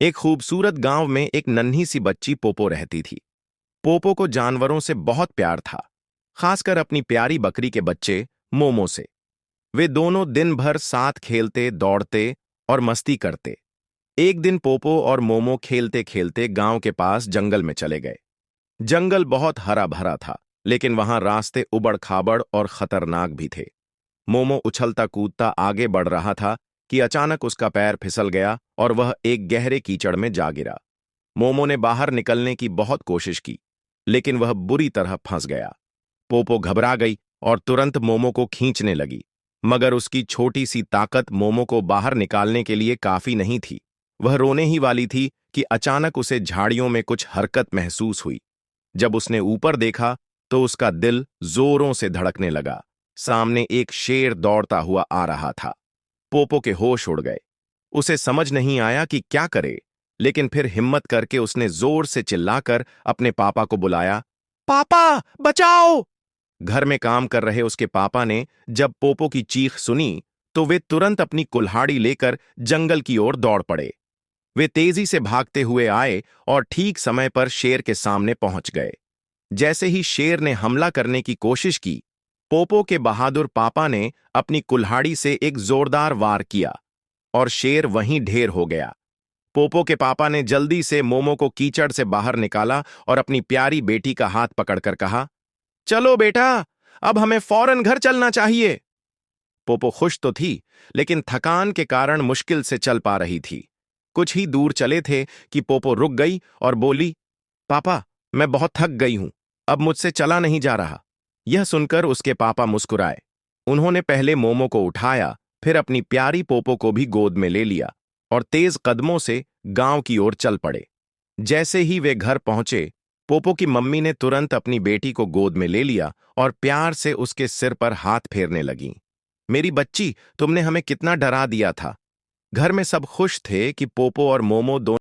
एक खूबसूरत गांव में एक नन्ही सी बच्ची पोपो रहती थी। पोपो को जानवरों से बहुत प्यार था, खासकर अपनी प्यारी बकरी के बच्चे मोमो से। वे दोनों दिन भर साथ खेलते, दौड़ते और मस्ती करते। एक दिन पोपो और मोमो खेलते खेलते गांव के पास जंगल में चले गए। जंगल बहुत हरा भरा था, लेकिन वहां रास्ते उबड़-खाबड़ और खतरनाक भी थे। मोमो उछलता कूदता आगे बढ़ रहा था कि अचानक उसका पैर फिसल गया और वह एक गहरे कीचड़ में जा गिरा। मोमो ने बाहर निकलने की बहुत कोशिश की, लेकिन वह बुरी तरह फंस गया। पोपो घबरा गई और तुरंत मोमो को खींचने लगी, मगर उसकी छोटी सी ताकत मोमो को बाहर निकालने के लिए काफी नहीं थी। वह रोने ही वाली थी कि अचानक उसे झाड़ियों में कुछ हरकत महसूस हुई। जब उसने ऊपर देखा तो उसका दिल जोरों से धड़कने लगा। सामने एक शेर दौड़ता हुआ आ रहा था। पोपो के होश उड़ गए। उसे समझ नहीं आया कि क्या करे, लेकिन फिर हिम्मत करके उसने जोर से चिल्लाकर अपने पापा को बुलाया। पापा, बचाओ! घर में काम कर रहे उसके पापा ने जब पोपो की चीख सुनी, तो वे तुरंत अपनी कुल्हाड़ी लेकर जंगल की ओर दौड़ पड़े। वे तेजी से भागते हुए आए और ठीक समय पर शेर के सामने पहुंच गए। जैसे ही शेर ने हमला करने की कोशिश की, पोपो के बहादुर पापा ने अपनी कुल्हाड़ी से एक जोरदार वार किया और शेर वहीं ढेर हो गया। पोपो के पापा ने जल्दी से मोमो को कीचड़ से बाहर निकाला और अपनी प्यारी बेटी का हाथ पकड़कर कहा, चलो बेटा, अब हमें फौरन घर चलना चाहिए। पोपो खुश तो थी, लेकिन थकान के कारण मुश्किल से चल पा रही थी। कुछ ही दूर चले थे कि पोपो रुक गई और बोली, पापा, मैं बहुत थक गई हूं, अब मुझसे चला नहीं जा रहा। यह सुनकर उसके पापा मुस्कुराए। उन्होंने पहले मोमो को उठाया, फिर अपनी प्यारी पोपो को भी गोद में ले लिया और तेज कदमों से गांव की ओर चल पड़े। जैसे ही वे घर पहुंचे, पोपो की मम्मी ने तुरंत अपनी बेटी को गोद में ले लिया और प्यार से उसके सिर पर हाथ फेरने लगीं। मेरी बच्ची, तुमने हमें कितना डरा दिया था। घर में सब खुश थे कि पोपो और मोमो दोनों